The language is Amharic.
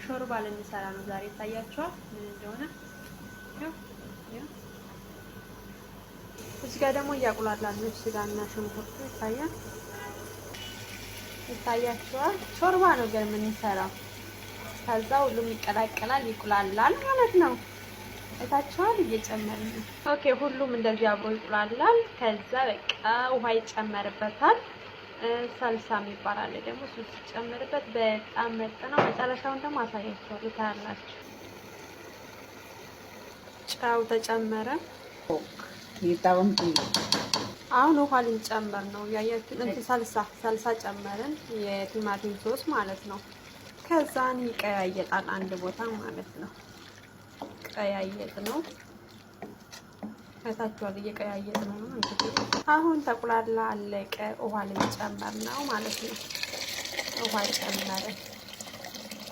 ሾርባ ልንሰራ ነው ዛሬ። ይታያችኋል ምን እንደሆነ። እዚህ ጋር ደግሞ እያቁላላን ነው ስጋና ሽንኩርቱ ይታያችኋል። ሾርባ ነው ግን የምንሰራው። ከዛ ሁሉም ይቀላቀላል ይቁላላል ማለት ነው። እታችኋል እየጨመርን ነው። ኦኬ ሁሉም እንደዚህ አብሮ ይቁላላል። ከዛ በቃ ውሃ ይጨመርበታል። ሳልሳ የሚባል ደግሞ እሱ ሲጨመርበት በጣም ምርጥ ነው። መጨረሻውን ደግሞ አሳያችኋለሁ ታያላችሁ። ጨው ተጨመረ። አሁን ውሃ ልንጨምር ነው። ያያችሁ እንትን ሳልሳ ጨመርን፣ የቲማቲም ሶስ ማለት ነው። ከዛን ይቀያየጣል አንድ ቦታ ማለት ነው። ቀያየጥ ነው ታችኋል። እየቀያየጥ ነው እንግዲህ። አሁን ተቁላላ አለቀ። ውሃ ልንጨምር ነው ማለት ነው። ውሃ ጨመረ።